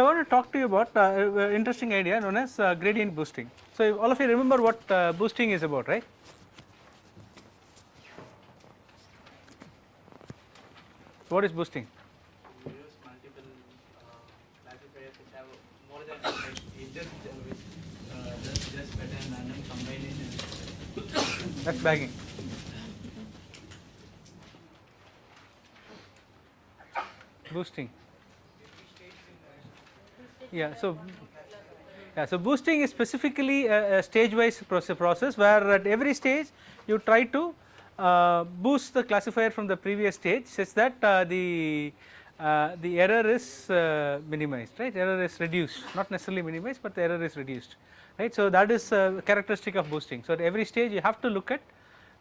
So I want to talk to you about interesting idea known as gradient boosting. So all of you remember what boosting is about, right? What is boosting? You use multiple classifiers which have more than like just better and random combination. That's bagging. Boosting. Yeah. So boosting is specifically a stage-wise process where at every stage you try to boost the classifier from the previous stage such that the error is minimized, right? Error is reduced, not necessarily minimized, but the error is reduced, right? So that is a characteristic of boosting. So at every stage you have to look at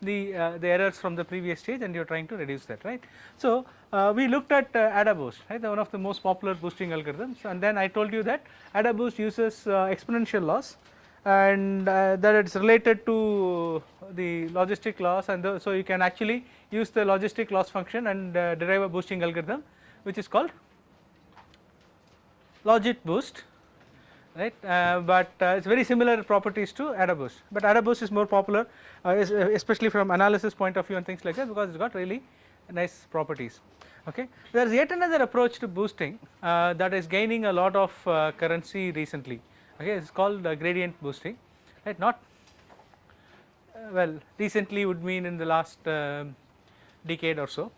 the errors from the previous stage and you are trying to reduce that, right. So we looked at AdaBoost, right, one of the most popular boosting algorithms, and then I told you that AdaBoost uses exponential loss and that it is related to the logistic loss, and so you can actually use the logistic loss function and derive a boosting algorithm which is called LogitBoost, right, but it's very similar properties to AdaBoost, but AdaBoost is more popular especially from analysis point of view and things like that because it's got really nice properties. Okay, there is yet another approach to boosting that is gaining a lot of currency recently. Okay, it's called gradient boosting, right, not well recently would mean in the last decade or so,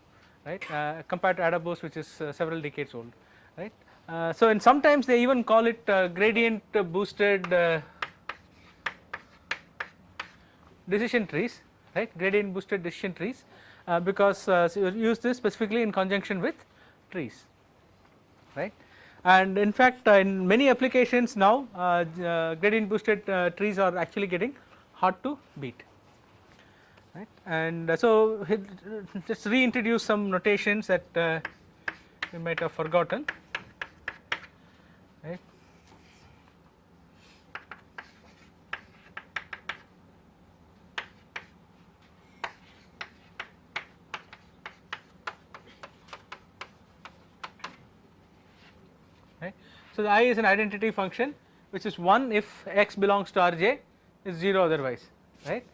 right, compared to AdaBoost which is several decades old, right. So and sometimes they even call it gradient boosted decision trees, right, gradient boosted decision trees because you use this specifically in conjunction with trees, right, and in fact in many applications now gradient boosted trees are actually getting hard to beat, right, and so just reintroduce some notations that you might have forgotten, right. Right. So the I is an identity function which is 1 if x belongs to Rj is 0 otherwise, right,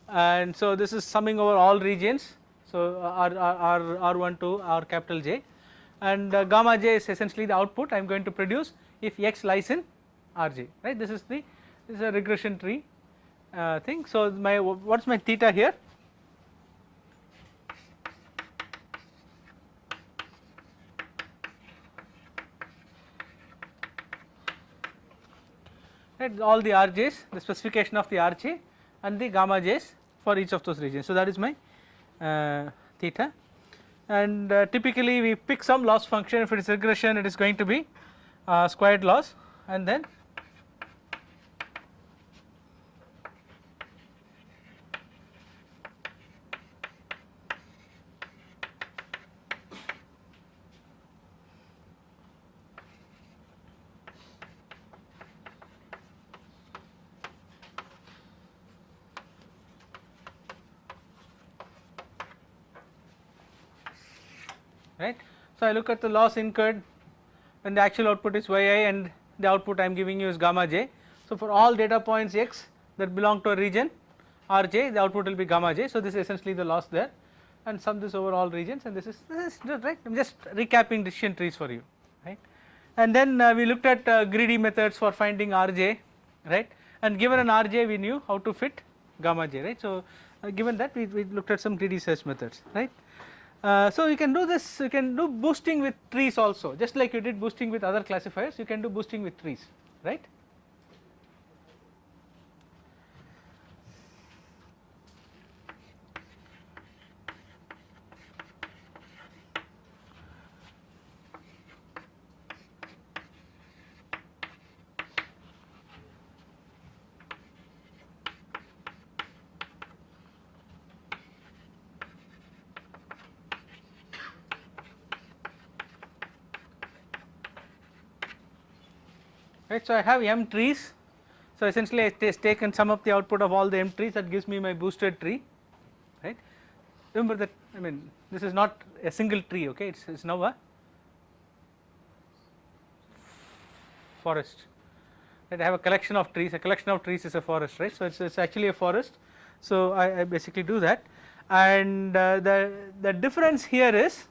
and so this is summing over all regions, so R1 to R capital J, and gamma j is essentially the output I am going to produce if x lies in Rj, right. This is a regression tree thing. So my what is my theta here? Right, all the Rj's, the specification of the Rj and the gamma j's for each of those regions. So that is my theta, and typically we pick some loss function. If it is regression, it is going to be squared loss, and then right. So I look at the loss incurred when the actual output is yi and the output I am giving you is gamma j. So for all data points x that belong to a region Rj, the output will be gamma j. So this is essentially the loss there, and sum this over all regions, and this is right. I am just recapping decision trees for you, right. And then we looked at greedy methods for finding Rj, right, and given an Rj we knew how to fit gamma j, right. So given that we looked at some greedy search methods, right. So you can do this, you can do boosting with trees also, just like you did boosting with other classifiers, you can do boosting with trees, right. Right, so I have m trees, so essentially I take and sum up the output of all the m trees, that gives me my boosted tree, right. Remember that, I mean this is not a single tree, okay, it's now a forest, right? I have a collection of trees, a collection of trees is a forest, right? So it's actually a forest. So I basically do that, and the difference here is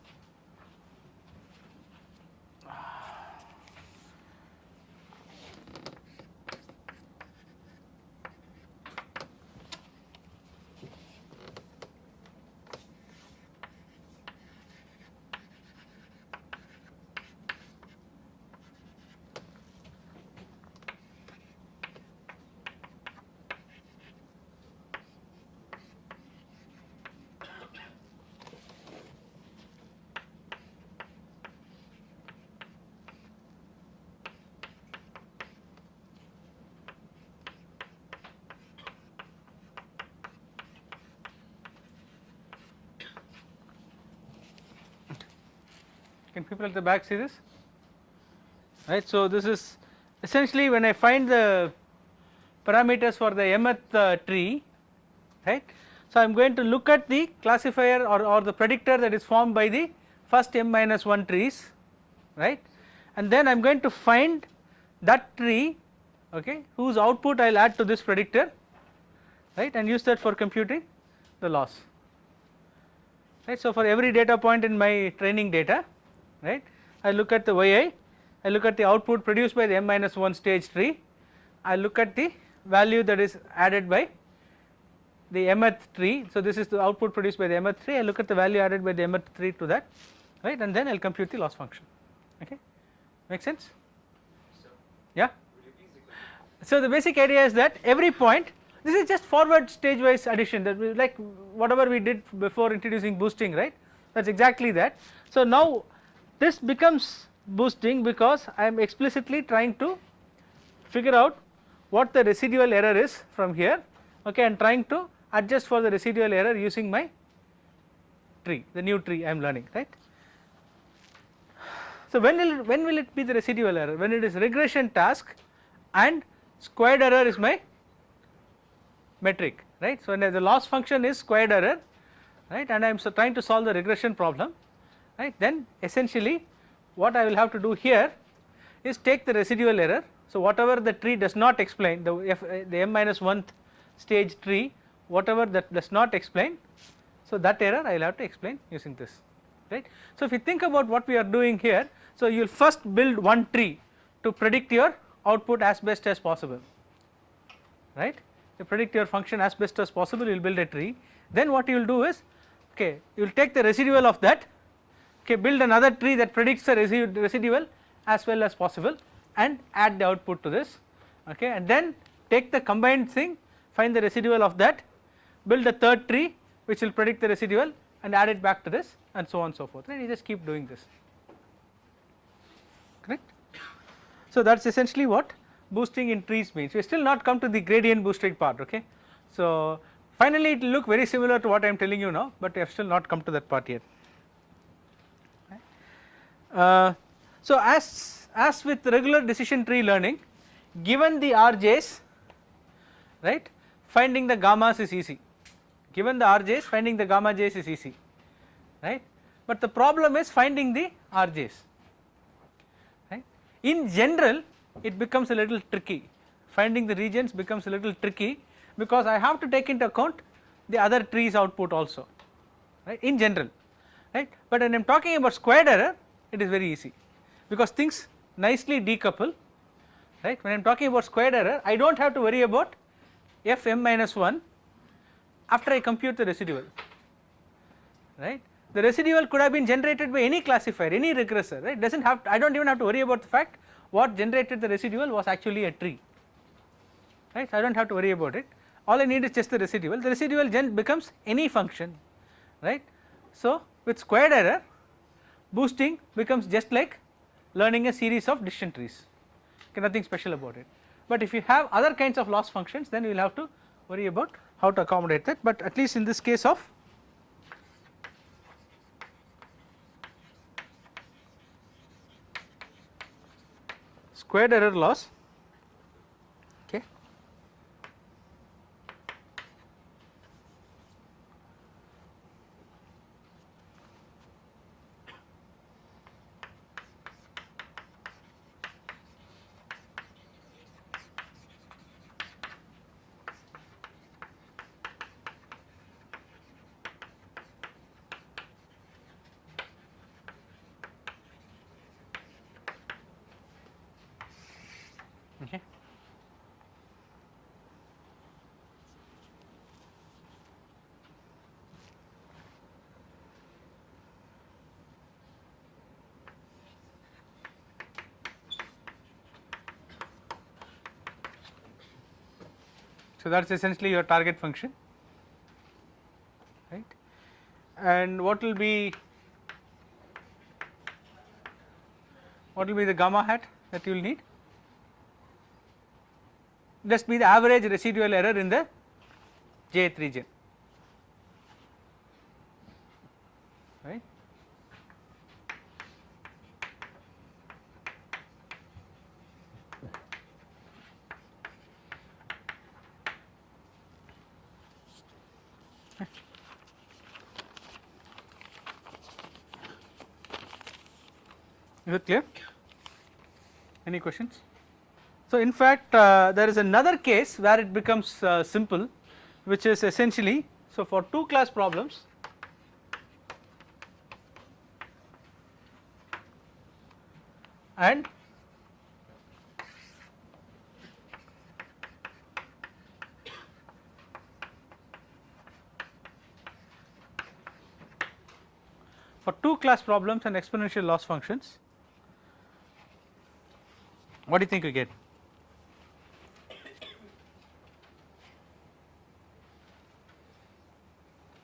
can people at the back see this, right? So this is essentially when I find the parameters for the mth tree, right? So I am going to look at the classifier or the predictor that is formed by the first m minus 1 trees, right, and then I am going to find that tree, okay, whose output I will add to this predictor, right, and use that for computing the loss, right. So for every data point in my training data, right, I look at the yi, I look at the output produced by the m minus 1 stage tree, I look at the value that is added by the mth tree. So this is the output produced by the mth tree, I look at the value added by the mth tree to that, right, and then I will compute the loss function, okay, make sense? Yeah. So the basic idea is that every point, this is just forward stage wise addition, that we like whatever we did before introducing boosting, right, that is exactly that. So now this becomes boosting because I am explicitly trying to figure out what the residual error is from here, okay, and trying to adjust for the residual error using my tree, the new tree I am learning, right. So when will it be the residual error? When it is regression task and squared error is my metric, right. So when the loss function is squared error, right, and I am trying to solve the regression problem, right, then essentially what I will have to do here is take the residual error. So whatever the tree does not explain, the m minus 1th stage tree, whatever that does not explain, so that error I will have to explain using this, right. So if you think about what we are doing here, so you will first build one tree to predict your output as best as possible, right, to predict your function as best as possible, you will build a tree. Then what you will do is, okay, you will take the residual of that, okay, build another tree that predicts the residual as well as possible and add the output to this, okay, and then take the combined thing, find the residual of that, build a third tree which will predict the residual and add it back to this, and so on and so forth, right. You just keep doing this, correct. So that is essentially what boosting in trees means. We still not come to the gradient boosting part, okay. So finally it will look very similar to what I am telling you now, but we have still not come to that part yet. So as with regular decision tree learning, given the RJs, right, finding the gammas is easy, given the RJs finding the gamma j's is easy, right, but the problem is finding the RJs, right. In general it becomes a little tricky, finding the regions becomes a little tricky because I have to take into account the other trees output also, right, in general, right, but when I am talking about squared error it is very easy because things nicely decouple, right. When I am talking about squared error I do not have to worry about f m minus 1 after I compute the residual, right. The residual could have been generated by any classifier, any regressor, right, does not have to, I do not even have to worry about the fact what generated the residual was actually a tree, right. So I do not have to worry about it, all I need is just the residual becomes any function, right. So with squared error boosting becomes just like learning a series of decision trees, okay, nothing special about it. But if you have other kinds of loss functions then you will have to worry about how to accommodate that, but at least in this case of squared error loss, okay, So that is essentially your target function, right, and what will be the gamma hat that you will need? Just be the average residual error in the jth region, right. Is it clear? Any questions? So in fact there is another case where it becomes simple, which is essentially, so for 2 class problems and for 2 class problems and exponential loss functions, what do you think you get?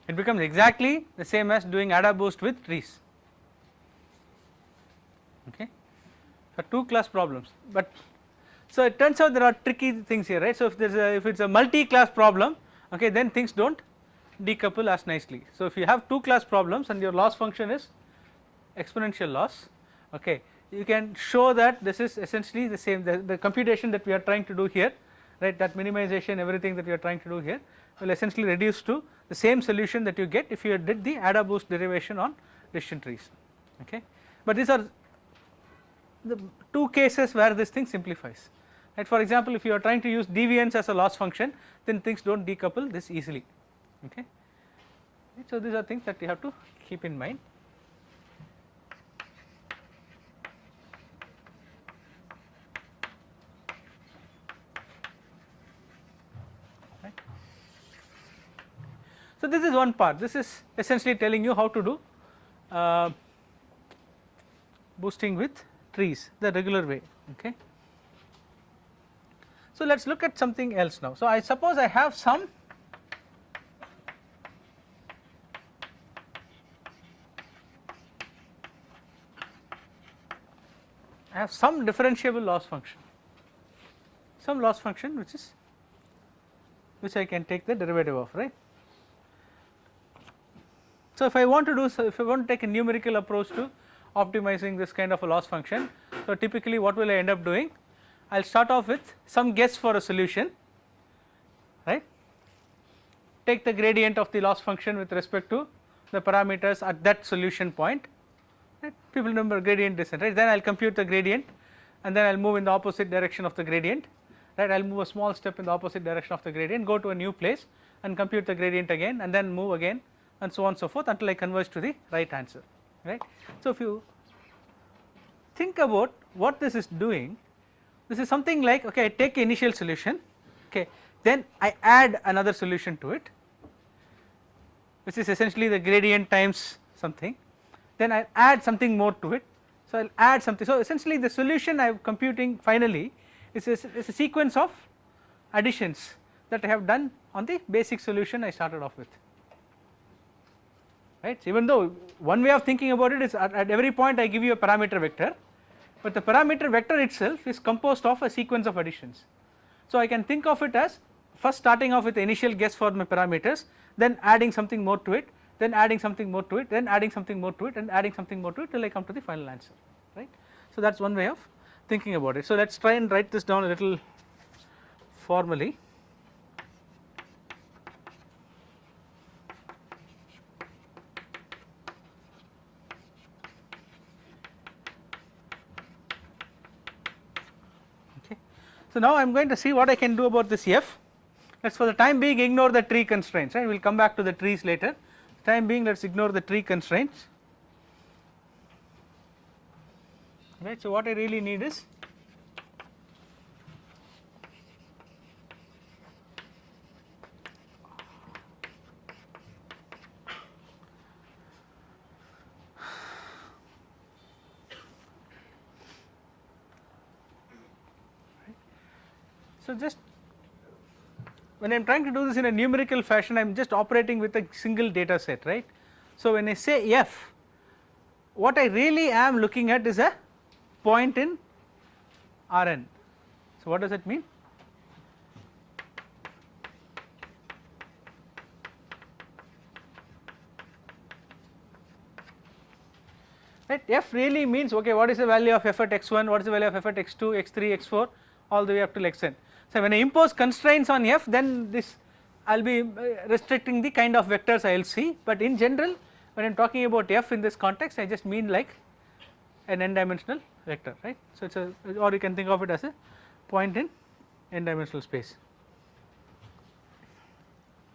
It becomes exactly the same as doing AdaBoost with trees, okay, for 2 class problems. But so it turns out there are tricky things here, right. So if if it's a multi class problem, okay, then things don't decouple as nicely. So if you have 2 class problems and your loss function is exponential loss, okay, you can show that this is essentially the same, the computation that we are trying to do here, right, that minimization, everything that we are trying to do here will essentially reduce to the same solution that you get if you did the AdaBoost derivation on decision trees, okay. But these are the 2 cases where this thing simplifies, right. For example, if you are trying to use deviance as a loss function, then things do not decouple this easily, okay. So these are things that you have to keep in mind. So this is one part. This is essentially telling you how to do boosting with trees the regular way, okay. So let us look at something else now. So I suppose I have some differentiable loss function, some loss function which I can take the derivative of, right. So if I want to take a numerical approach to optimizing this kind of a loss function, so typically what will I end up doing? I will start off with some guess for a solution, right, take the gradient of the loss function with respect to the parameters at that solution point, right. People remember gradient descent, right. Then I will compute the gradient and then I will move in the opposite direction of the gradient, right. I will move a small step in the opposite direction of the gradient, go to a new place and compute the gradient again and then move again and so on and so forth until I converge to the right answer, right. So if you think about what this is doing, this is something like, okay, I take initial solution, okay, then I add another solution to it, which is essentially the gradient times something, then I add something more to it, so I will add something. So essentially the solution I am computing finally is a sequence of additions that I have done on the basic solution I started off with, right. So even though one way of thinking about it is at every point I give you a parameter vector, but the parameter vector itself is composed of a sequence of additions. So I can think of it as first starting off with the initial guess for my parameters, then adding something more to it, then adding something more to it, then adding something more to it and adding something more to it till I come to the final answer, right. So that is one way of thinking about it. So let us try and write this down a little formally. So now I am going to see what I can do about this f. Let us for the time being ignore the tree constraints, right. We will come back to the trees later. Time being, let us ignore the tree constraints, right. So what I really need is so just when I am trying to do this in a numerical fashion, I am just operating with a single data set, right. So when I say f, what I really am looking at is a point in Rn. So what does that mean? Right, f really means, okay, what is the value of f at x1, what is the value of f at x2, x3, x4, all the way up to xn. So when I impose constraints on f, then this I will be restricting the kind of vectors I will see, but in general when I am talking about f in this context, I just mean like an n dimensional vector, right. So it is a, or you can think of it as a point in n dimensional space,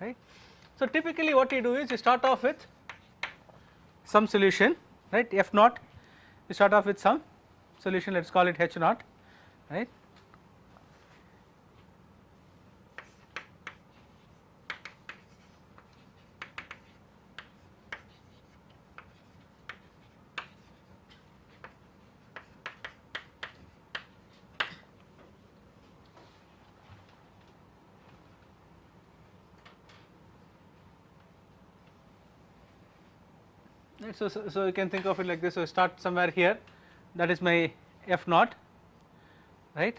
right. So typically what you do is you start off with some solution, right, f naught, you start off with some solution, let us call it h naught, right. So you can think of it like this. So start somewhere here, that is my f naught, right,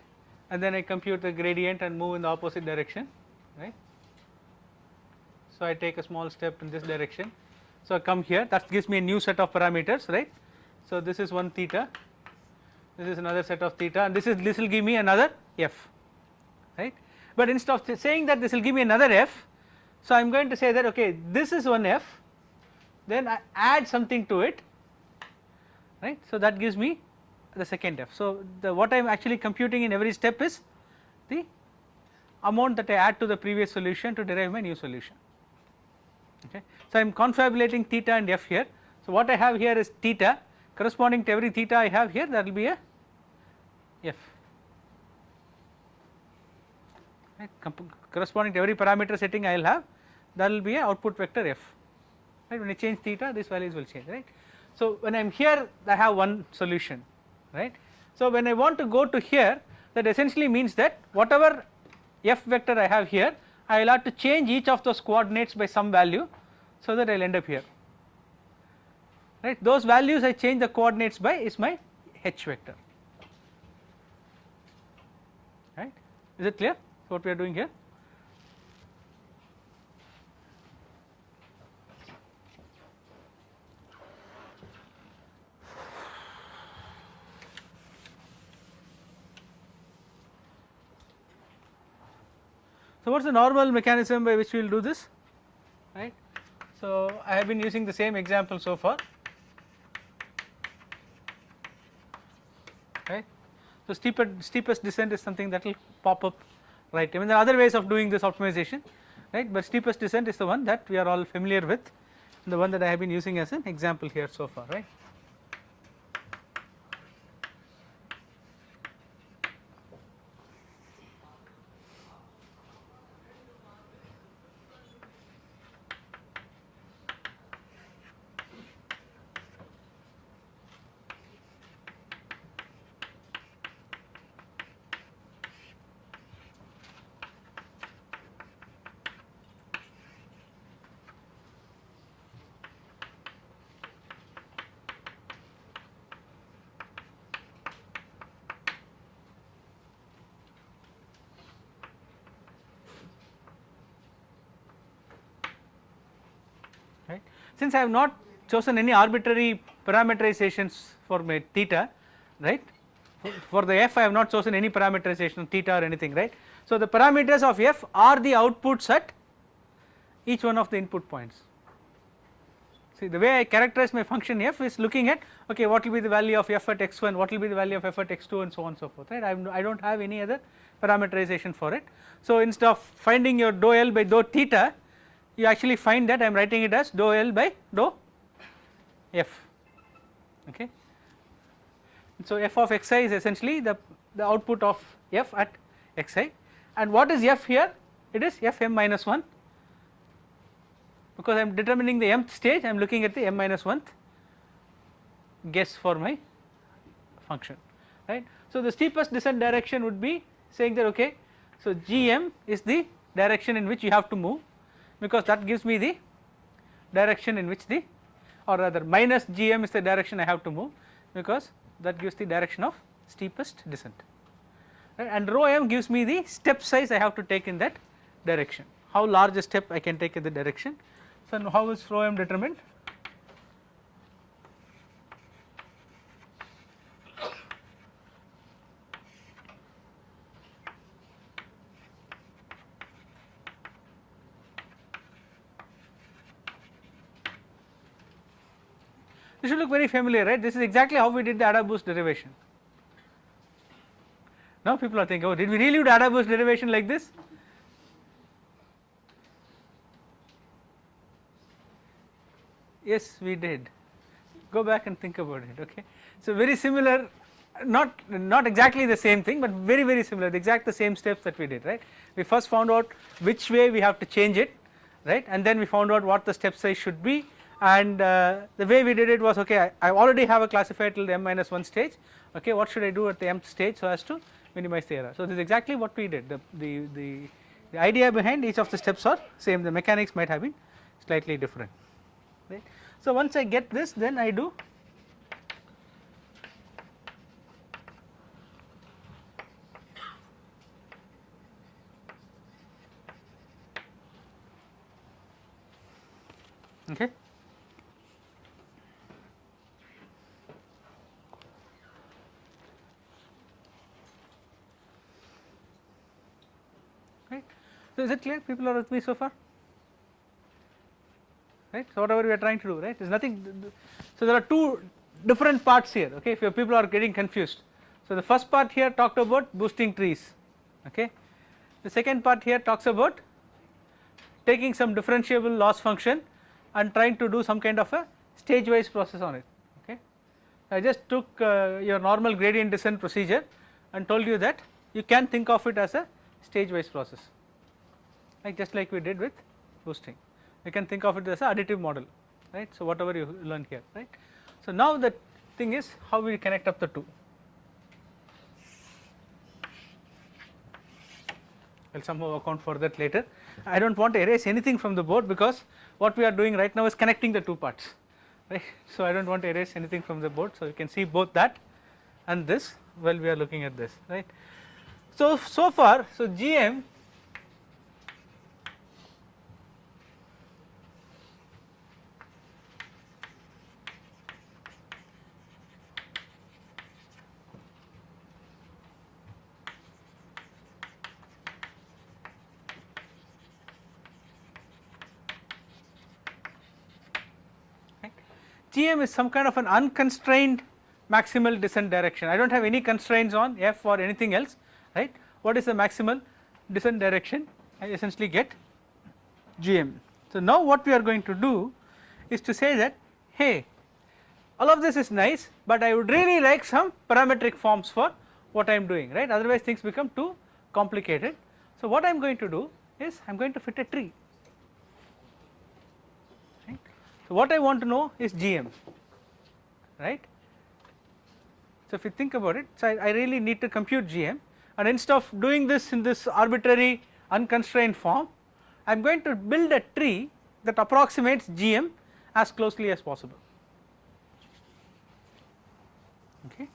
and then I compute the gradient and move in the opposite direction, right. So I take a small step in this direction, so I come here, that gives me a new set of parameters, right. So this is one theta, this is another set of theta, and this will give me another f, right. But instead of saying that this will give me another f, so I am going to say that, okay, this is one f, then I add something to it, right. So that gives me the second f. So what I am actually computing in every step is the amount that I add to the previous solution to derive my new solution, okay. So I am confabulating theta and f here. So what I have here is theta, corresponding to every theta I have here, that will be a f, right. Corresponding to every parameter setting I will have, that will be a output vector f, right. When I change theta, these values will change, right. So when I am here, I have one solution, right. So when I want to go to here, that essentially means that whatever f vector I have here, I will have to change each of those coordinates by some value, so that I will end up here, right. Those values I change the coordinates by is my h vector, right. Is it clear what we are doing here? So what is the normal mechanism by which we will do this, right. So I have been using the same example so far, right. So steepest descent is something that will pop up, right. I mean there are other ways of doing this optimization, right, but steepest descent is the one that we are all familiar with, the one that I have been using as an example here so far, right. Right. Since I have not chosen any arbitrary parameterizations for my theta, right, for the f I have not chosen any parameterization of theta or anything, right. So the parameters of f are the outputs at each one of the input points. See, the way I characterize my function f is looking at, okay, what will be the value of f at x1, what will be the value of f at x2, and so on and so forth, right. I do not have any other parameterization for it. So instead of finding your dou L by dou theta, you actually find that I am writing it as dou L by dou f, okay. So f of xi is essentially the output of f at xi, and what is f here? It is f m minus 1, because I am determining the mth stage, I am looking at the m minus 1th guess for my function, right. So the steepest descent direction would be saying that, okay, so gm is the direction in which you have to move, because that gives me the direction in which the, or rather minus gm is the direction I have to move, because that gives the direction of steepest descent, right, and rho m gives me the step size I have to take in that direction, how large a step I can take in the direction. So how is rho m determined? This should look very familiar, right? This is exactly how we did the Ada-Boost derivation. Now people are thinking, oh, did we really do Ada-Boost derivation like this? Yes, we did. Go back and think about it, okay. So very similar, not exactly the same thing, but very similar, the same steps that we did, right. We first found out which way we have to change it, right, and then we found out what the step size should be, and the way we did it was, okay, I already have a classifier till the m minus 1 stage, okay, what should I do at the mth stage so as to minimize the error. So this is exactly what we did. The idea behind each of the steps are same, the mechanics might have been slightly different, right. So once I get this, then I do okay. Right. So is it clear? People are with me so far? Right. So whatever we are trying to do, right, is nothing. So there are two different parts here, okay, if your people are getting confused. So the first part here talked about boosting trees, okay. The second part here talks about taking some differentiable loss function and trying to do some kind of a stage wise process on it, okay. I just took your normal gradient descent procedure and told you that you can think of it as a stage wise process, like just like we did with boosting. You can think of it as an additive model, right. So whatever you learn here, right. So now the thing is how we connect up the two. I will somehow account for that later. I do not want to erase anything from the board, because what we are doing right now is connecting the two parts, right. So I do not want to erase anything from the board, so you can see both that and this while we are looking at this, right. So far, so GM GM is some kind of an unconstrained maximal descent direction. I do not have any constraints on f or anything else, right. What is the maximal descent direction? I essentially get GM. So now what we are going to do is to say that, hey, all of this is nice, but I would really like some parametric forms for what I am doing, right, otherwise things become too complicated. So what I am going to do is I am going to fit a tree. So what I want to know is GM, right. So if you think about it, so I really need to compute GM, and instead of doing this in this arbitrary unconstrained form, I am going to build a tree that approximates GM as closely as possible, okay.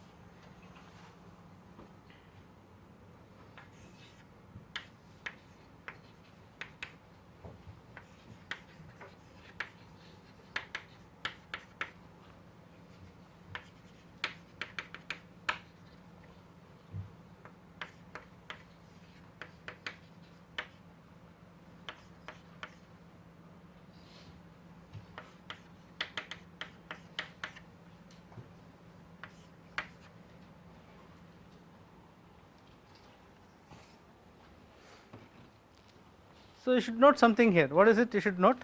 So you should note something here. What is it you should note?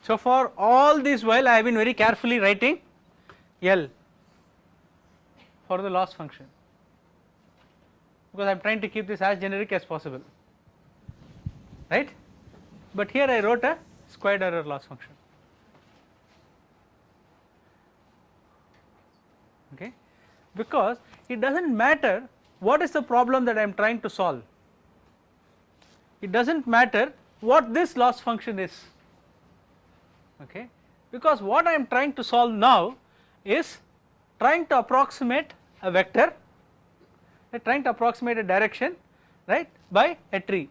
So for all this while I have been very carefully writing L for the loss function, because I am trying to keep this as generic as possible, right. But here I wrote a squared error loss function. okay, because it does not matter what is the problem that I am trying to solve, it does not matter what this loss function is, okay, because what I am trying to solve now is trying to approximate a vector, right, trying to approximate a direction, right, by a tree.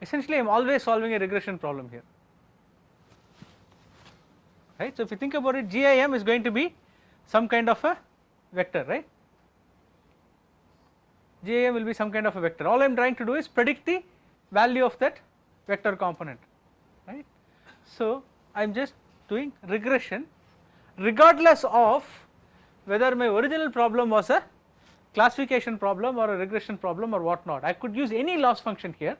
Essentially I am always solving a regression problem here, right. So if you think about it, GIM is going to be some kind of a vector, right, GIM will be some kind of a vector. All I am trying to do is predict the value of that vector component, right. So I am just doing regression regardless of whether my original problem was a classification problem or a regression problem or what not. I could use any loss function here,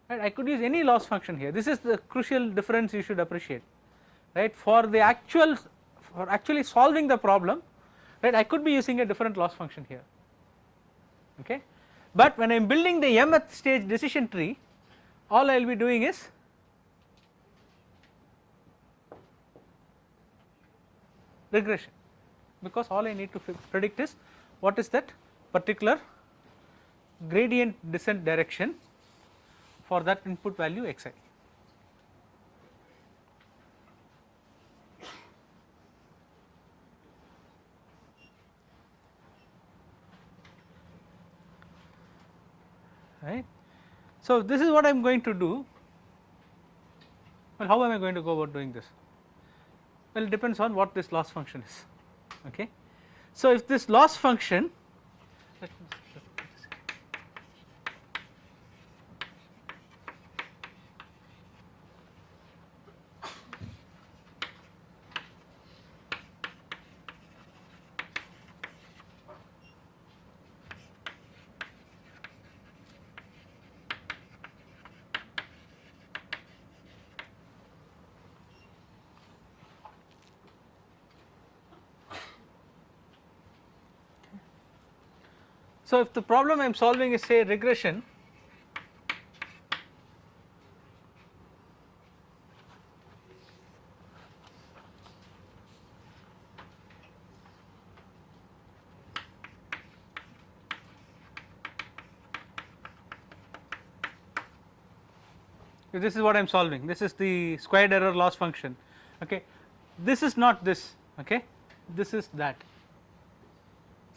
right, I could use any loss function here. This is the crucial difference you should appreciate, right. For actually solving the problem, right, I could be using a different loss function here, okay, but when I am building the mth stage decision tree, all I will be doing is regression, because all I need to predict is what is that particular gradient descent direction for that input value xi. Right. So this is what I am going to do. Well, how am I going to go about doing this? Well, it depends on what this loss function is, okay. So if this loss function, so if the problem I am solving is say regression, if this is what I am solving, this is the squared error loss function, okay, this is not this, okay, this is that.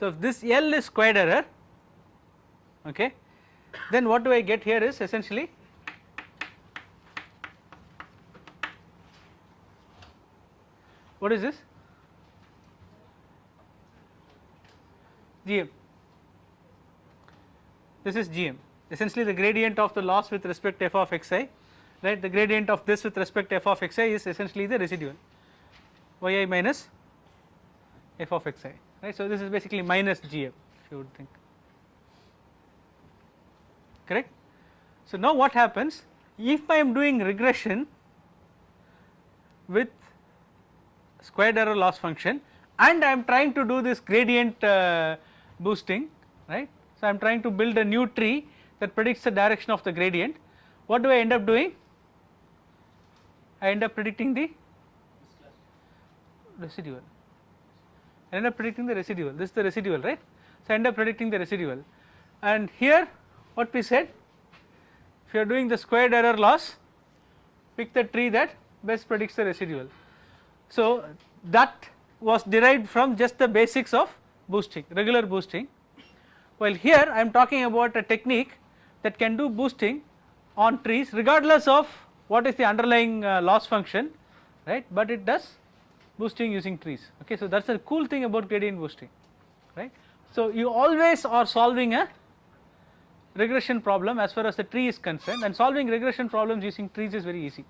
So if this L is squared error, okay, then what do I get here is essentially what is this GM, this is GM, essentially the gradient of the loss with respect to f of xi, right, the gradient of this with respect to f of xi is essentially the residual yi minus f of xi, right. So this is basically minus GM if you would think, correct. So now what happens if I am doing regression with squared error loss function and I am trying to do this gradient boosting, right. So I am trying to build a new tree that predicts the direction of the gradient. What do I end up doing? I end up predicting the residual, I end up predicting the residual, this is the residual, right. So I end up predicting the residual, and here what we said, if you are doing the squared error loss, pick the tree that best predicts the residual. So that was derived from just the basics of boosting, regular boosting, while here I am talking about a technique that can do boosting on trees regardless of what is the underlying loss function, right, but it does boosting using trees, okay. So that is the cool thing about gradient boosting, right. So you always are solving a regression problem as far as the tree is concerned, and solving regression problems using trees is very easy,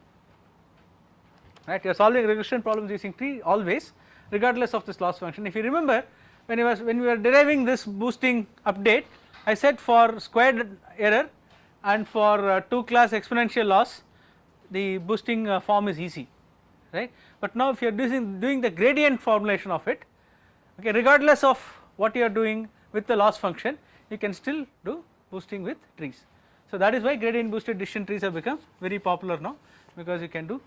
right. You are solving regression problems using tree always regardless of this loss function. If you remember when we were deriving this boosting update, I said for squared error and for 2 class exponential loss the boosting form is easy, right. But now if you are doing the gradient formulation of it, okay, regardless of what you are doing with the loss function, you can still do boosting with trees. So that is why gradient boosted decision trees have become very popular now, because you can do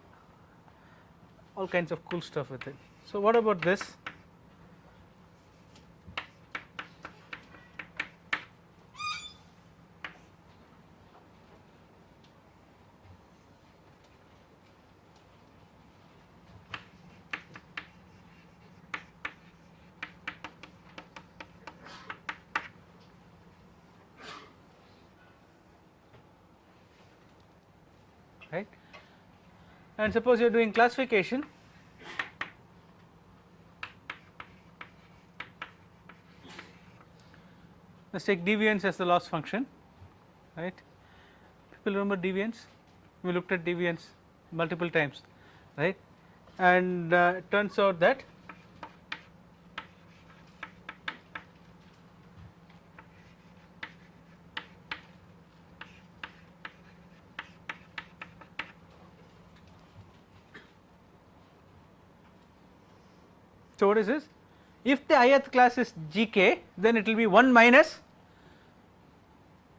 all kinds of cool stuff with it. So what about this? Right, and suppose you are doing classification, let's take deviance as the loss function, right. People remember deviance? We looked at deviance multiple times, right, and it turns out that so what is this? If the ith class is gk, then it will be 1 minus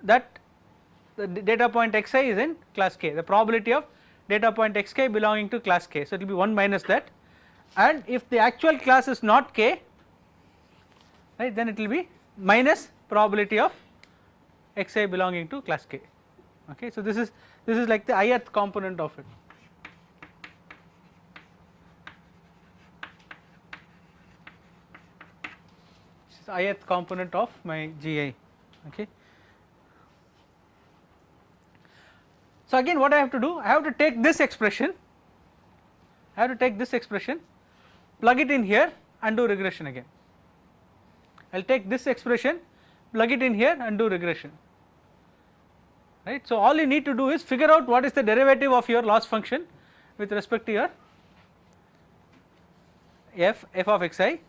that the data point xi is in class k, the probability of data point xk belonging to class k. So it will be 1 minus that, and if the actual class is not k, right, then it will be minus probability of xi belonging to class k. Okay, so this is like the ith component of it. This is ith component of my GI. Okay. So again what I have to do, I have to take this expression, plug it in here and do regression again. I will take this expression, plug it in here and do regression, right. So all you need to do is figure out what is the derivative of your loss function with respect to your f of xi,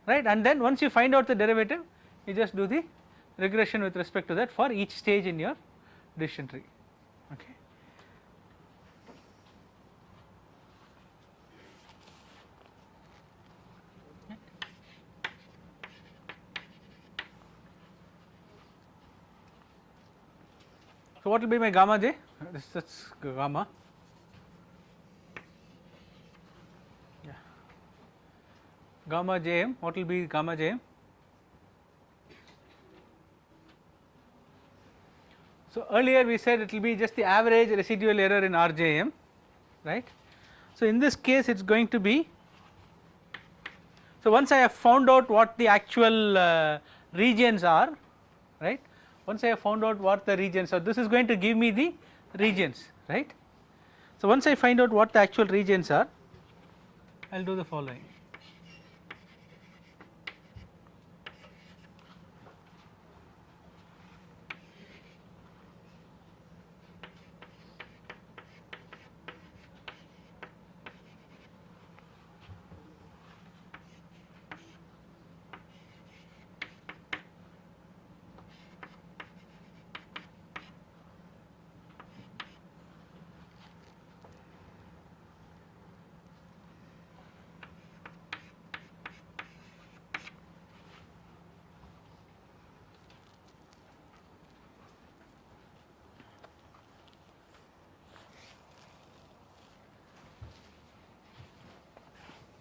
right, and then once you find out the derivative, you just do the regression with respect to that for each stage in your decision tree. Okay. So what will be my gamma j? This is gamma. Yeah. Gamma jm. What will be gamma jm? So earlier we said it will be just the average residual error in RJM, right. So in this case it is going to be, so once I have found out what the actual regions are, right, once I have found out what the regions are, this is going to give me the regions, right. So once I find out what the actual regions are, I will do the following.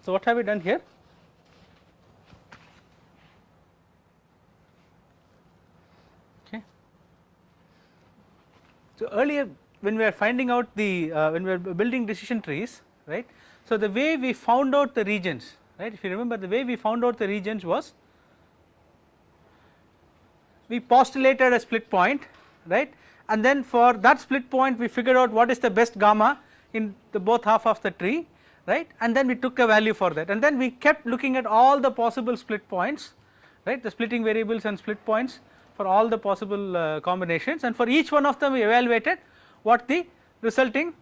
So what have we done here? Okay. So earlier when we are finding out the when we are building decision trees, right. So the way we found out the regions, right, if you remember the way we found out the regions was we postulated a split point, right, and then for that split point we figured out what is the best gamma in the both half of the tree, right, and then we took a value for that, and then we kept looking at all the possible split points, right, the splitting variables and split points for all the possible combinations, and for each one of them we evaluated what the resulting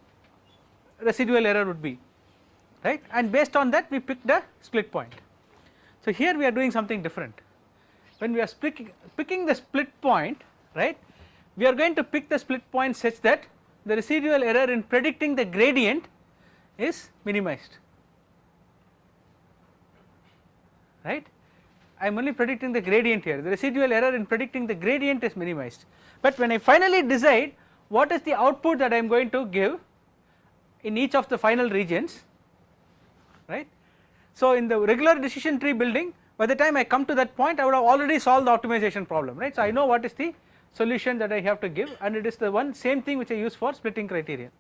residual error would be, right, and based on that we picked a split point. So here we are doing something different. When we are picking the split point, right, we are going to pick the split point such that the residual error in predicting the gradient is minimized, right. I am only predicting the gradient here, the residual error in predicting the gradient is minimized, but when I finally decide what is the output that I am going to give in each of the final regions, right. So in the regular decision tree building, by the time I come to that point I would have already solved the optimization problem, right. So I know what is the solution that I have to give, and it is the one same thing which I use for splitting criterion.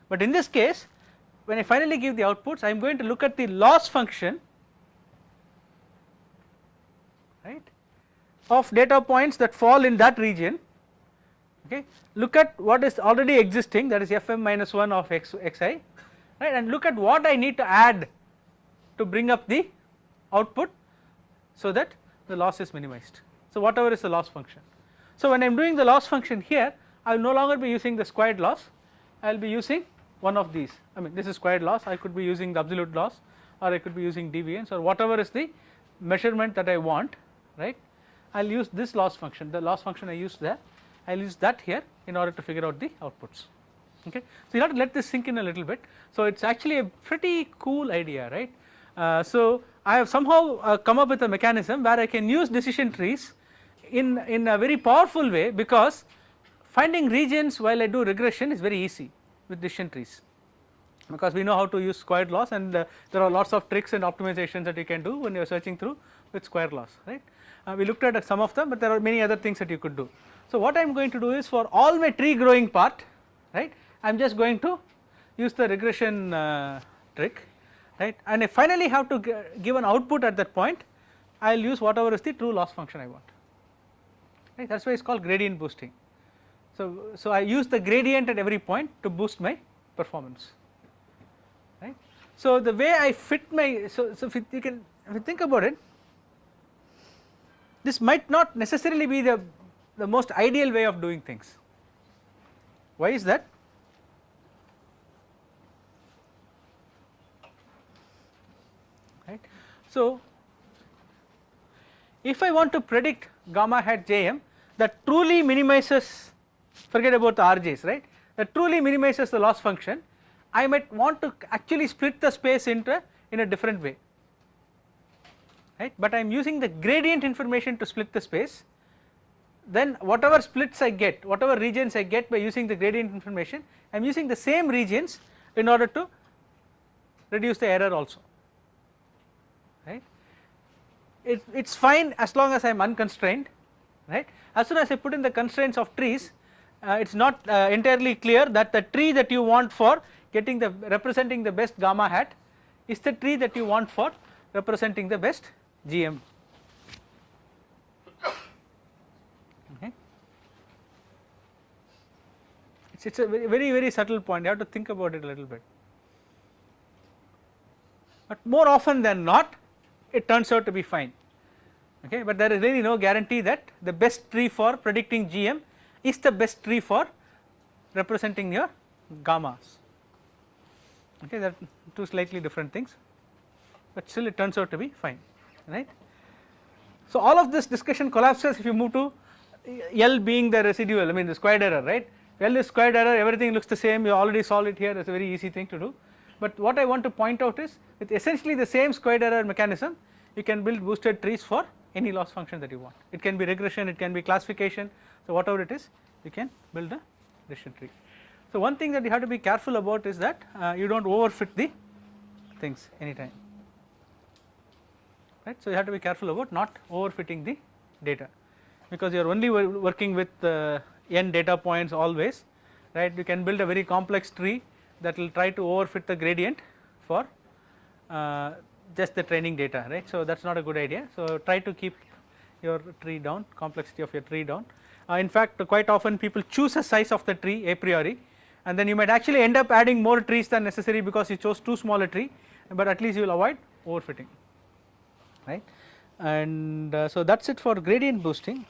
But in this case, when I finally give the outputs, I am going to look at the loss function, right, of data points that fall in that region, okay. Look at what is already existing, that is fm minus 1 of xi, right, and look at what I need to add to bring up the output so that the loss is minimized. So whatever is the loss function. So when I am doing the loss function here, I will no longer be using the squared loss, I will be using one of these. I mean, this is squared loss, I could be using the absolute loss, or I could be using deviance, or whatever is the measurement that I want, right. I will use this loss function, the loss function I used there, I will use that here in order to figure out the outputs, okay. So you have to let this sink in a little bit. So it is actually a pretty cool idea, right. So I have somehow come up with a mechanism where I can use decision trees in a very powerful way, because finding regions while I do regression is very easy with decision trees, because we know how to use squared laws, and there are lots of tricks and optimizations that you can do when you are searching through with square laws, right. We looked at some of them, but there are many other things that you could do. So what I am going to do is, for all my tree growing part, right, I am just going to use the regression trick, right, and I finally have to give an output at that point, I will use whatever is the true loss function I want, right. That is why it is called gradient boosting. So I use the gradient at every point to boost my performance, right. So the way I fit my, so if you think about it, this might not necessarily be the most ideal way of doing things. Why is that? Right. So if I want to predict gamma hat Jm that truly minimizes, forget about the RJs, right, that truly minimizes the loss function, I might want to actually split the space in a different way, right, but I am using the gradient information to split the space. Then whatever splits I get, whatever regions I get by using the gradient information, I am using the same regions in order to reduce the error also, right. It is fine as long as I am unconstrained, right. As soon as I put in the constraints of trees, it is not entirely clear that the tree that you want for getting the representing the best gamma hat is the tree that you want for representing the best GM. Okay. It's a very subtle point, you have to think about it a little bit, but more often than not it turns out to be fine, okay. But there is really no guarantee that the best tree for predicting GM is the best tree for representing your gammas, okay. That are two slightly different things, but still it turns out to be fine, right. So all of this discussion collapses if you move to L being the residual, I mean the squared error, right. L is squared error, everything looks the same, you already solved it here, it is a very easy thing to do. But what I want to point out is, with essentially the same squared error mechanism, you can build boosted trees for any loss function that you want. It can be regression, it can be classification, so whatever it is, you can build a decision tree. So one thing that you have to be careful about is that you do not overfit the things anytime, right. So you have to be careful about not overfitting the data, because you are only working with n data points always, right. You can build a very complex tree that will try to overfit the gradient for just the training data, right. So that is not a good idea. So try to keep your tree down, complexity of your tree down. In fact, quite often people choose a size of the tree a priori, and then you might actually end up adding more trees than necessary because you chose too small a tree, but at least you will avoid overfitting, right. And so that is it for gradient boosting.